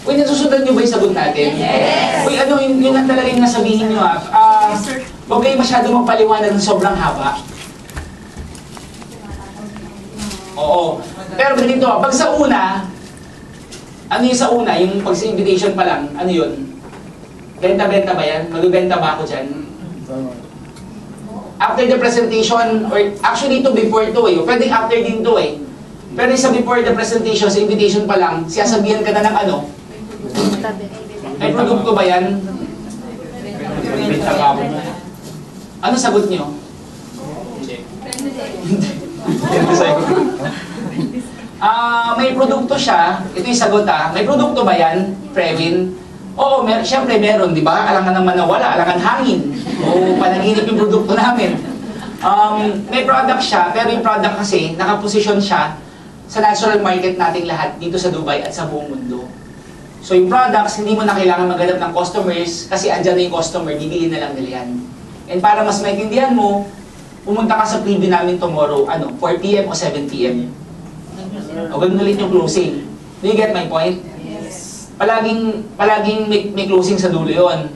Uy, nasusundan nyo ba yung sagot natin? Yes! Uy, ano, yun lang talaga yung nasabihin nyo huwag kayo masyado magpaliwanag ng sobrang haba. Oo. Pero ganito, pag sa una, ano yung sa una, yung pag sa invitation pa lang, ano yun? Benta-benta ba yan? Magbibenta ba ako dyan? After the presentation, or actually ito before ito eh, pwedeng after din ito eh. Pero sa before the presentation, sa invitation pa lang, siyasabihan ka na ng ano? May produkto ba yan? Benta ba ako? Ano sagot nyo? May produkto siya. Ito yung sagot may produkto ba yan, Previn? Oo, siyempre meron, di ba? Alangan naman na wala, alangan hangin. O panaginip yung produkto namin. May product siya, pero yung product kasi, nakaposisyon siya sa natural market nating lahat dito sa Dubai at sa buong mundo. So yung products, hindi mo na kailangan maghanap ng customers kasi andyan na yung customer, bibili na lang nila yan. And para mas maintindihan mo, pumunta ka sa preview namin tomorrow, 4 PM o 7 PM. O ganun ulit yung closing. Do you get my point? Yes. Palaging may closing sa dulo yun.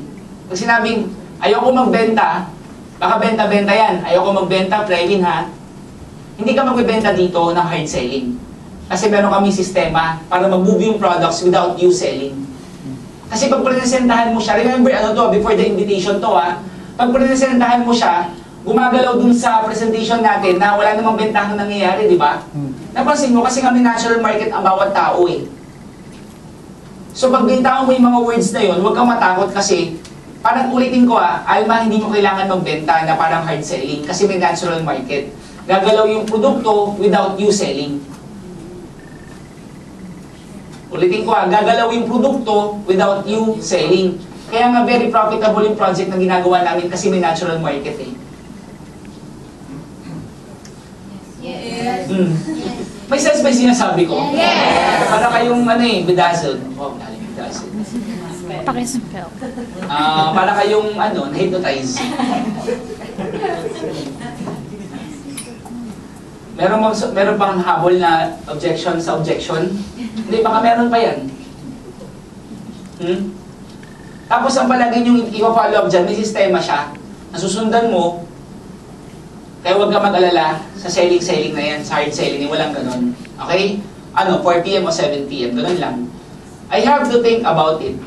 Pag sinabing, ayoko magbenta, baka benta-benta yan. Ayoko magbenta, Previn ha. Hindi ka magbebenta dito ng hard selling. Kasi meron kaming sistema para mag-move yung products without you selling. Kasi pag presentahan mo siya, remember before the invitation to pag presentahan mo siya, gumagalaw dun sa presentation natin na wala namang bentahang nangyayari, di ba? Napansin mo, kasi kami natural market ang bawat tao eh. So pag bintahan mo yung mga words na yun, huwag kang matakot kasi, parang ulitin ko Alma, hindi mo kailangan magbenta na parang hard selling kasi may natural market. Gagalaw yung produkto without you selling. Ulitin ko gagalaw yung produkto without you selling. Kaya nga very profitable yung project na ginagawa namin kasi may natural market eh. Yes. May sense ba yung sinasabi ko? Yes! Para kayong bedazzled. Oh, galing bedazzled. Pakispell. Para kayong na-hypnotize. Meron pang habol na objection sa objection? Hindi, baka meron pa yan. Tapos ang palagi nyo i-follow up dyan, may sistema siya. Nasusundan mo, kaya huwag ka mag-alala sa selling na yan, sa hard selling, walang ganun. Okay? 4 PM o 7 PM, ganun lang. I have to think about it.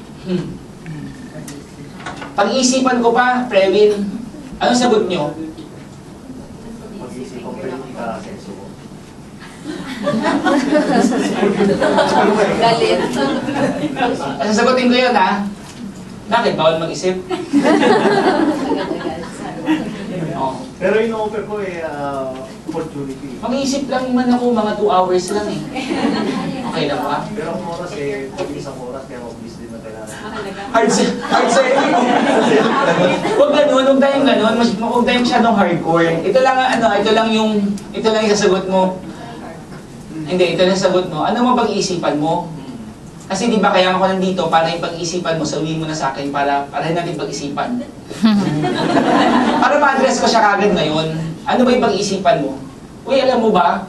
Pag-iisipan ko pa, Previn, anong sagot nyo? Pag-iisipan ko yung ika-senso ko. Galit. Sasagutin ko yun Bakit? Bawal mag-isip? Pero in-offer ko opportunity. Mag-iisip lang man ako, mga 2 hours lang eh. Okay lang ba? Pero ang oras pag isang oras, kaya mag-bis din na kailangan. Hard selling. Huwag ganun, huwag tayong ganun. Huwag tayong masyadong hardcore. Ito lang yung sasagot mo. Hindi, ito lang sagot mo. Ano mapag-iisipan mo? Kasi di ba kaya ako nandito para yung pag-iisipan mo, sabihin mo na sa akin para natin pag-isipan. Para ma-address ko siya kagad ngayon. Ano ba yung pag-iisipan mo? Uy, alam mo ba?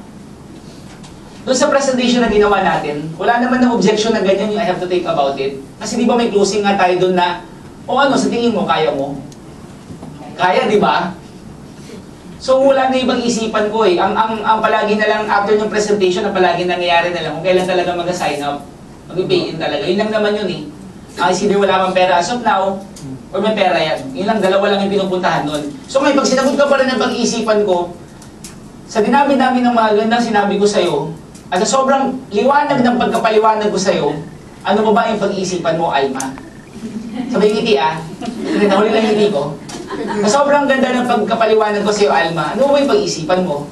Doon sa presentation na ginawa natin, wala naman ng objection na ganyan yung I have to think about it. Kasi di ba may closing nga tayo doon na, sa tingin mo, kaya mo? Kaya, di ba? So wala na ibang isipan ko eh. Ang palagi na lang, after yung presentation, ang palagi nangyayari na lang, kung kailan talaga mag-sign up, mag-pay in talaga. Yun lang naman yun eh. Kasi wala kang pera as of now, or may pera yan. Yun lang, dalawa lang yung pinupuntahan nun. So ngayon, pag sinagot ka pa rin ng pag-iisipan ko, sa dinami-dami ng mga gandang sinabi ko sa'yo, at sa sobrang liwanag ng pagkapaliwanag ko sa'yo, ano ba ba yung pag-iisipan mo, Alma? Sabay ngiti nahuli lang ngiti ko. Sa sobrang ganda ng pagkapaliwanag ko sa'yo, Alma, ano ba yung pag-iisipan mo?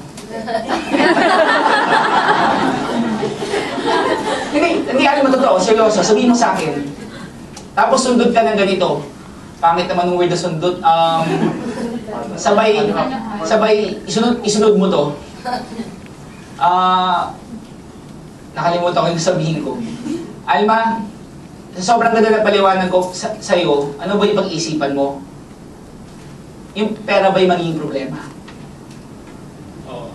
Hindi Alma, totoo, seryoso, sabihin mo sa akin. Tapos sundot ka ng ganito. Pangit naman ng word na sundot. Sabay, isunod mo to. Nakalimutan ko yung sabihin ko. Alma, sa sobrang ganda ng paliwanag ko sa'yo, ano ba yung pag-iisipan mo? Yung pera ba yung magiging problema? Oo.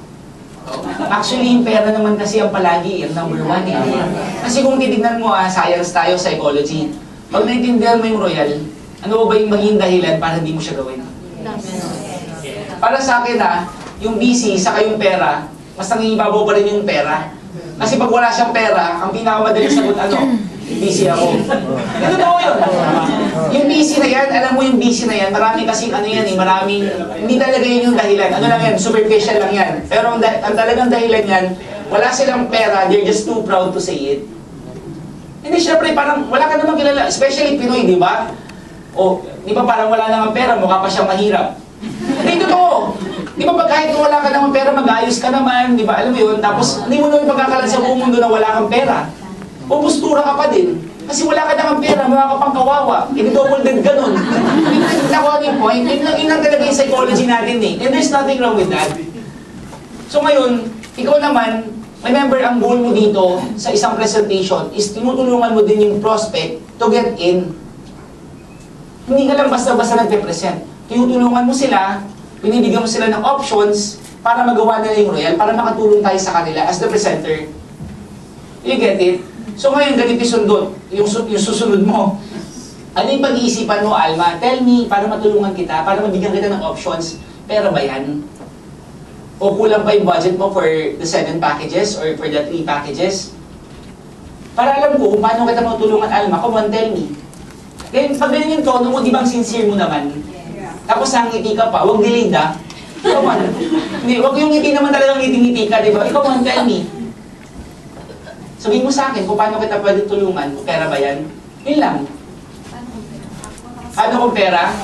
Actually, yung pera naman kasi ang palagi, yung number one eh. Kasi kung titignan mo, science tayo, psychology. Pag naintindihan mo yung royal, ano ba yung maging dahilan para hindi mo siya gawin? Para sa akin yung busy, saka yung pera, mas nangingibabaw pa rin yung pera. Kasi pag wala siyang pera, ang pinakamadaling sagot busy ako. Ito totoo yun. Yung busy na yan, alam mo yung busy na yan, marami kasing maraming, hindi talaga yun yung dahilan. Ano lang yan, superficial lang yan. Pero ang talagang dahilan yan, wala silang pera, they're just too proud to say it. Hindi, syempre, parang wala ka naman kilala, especially Pinoy, di ba? O, di ba parang wala namang pera, mukha pa siyang mahirap. Hindi, totoo. Di ba pag kahit wala ka namang pera, mag-ayos ka naman, di ba? Alam mo yun, tapos hindi mo naman pagkakalan sa buong mundo na wala kang pera. Pupustura ka pa din. Kasi wala ka namang pera, mukha ka pang kawawa. Double dead ganun. Nakuha yung point, yun lang talaga yung psychology natin eh. And there's nothing wrong with that. So ngayon, ikaw naman, remember ang goal mo dito sa isang presentation is tinutulungan mo din yung prospect to get in. Hindi ka lang basta-basta nagpe-present. Tinutulungan mo sila, binibigyan mo sila ng options para magawa nila yung royal, para makatulong tayo sa kanila as the presenter. You get it? So ngayon, ganito sundot, yung susunod mo. Ano yung pag-iisipan mo, Alma? Tell me, para matulungan kita, para mabigyan kita ng options, pera ba yan? O kulang pa yung budget mo for the 7 packages or for the 3 packages? Para alam ko kung paano kita matulungan, Alma, come on, tell me. Then, pag ganyan yung tono mo, di bang sincere mo naman? Tapos ngiti ka pa, huwag delayed Come on. Hindi, huwag yung ngiti naman talagang ngiti-ngiti ka, di ba? Come on, tell me. Sabihin mo sa akin kung paano kita pwede tulungan, kung pera ba yan? Yun lang. Paano kung pera?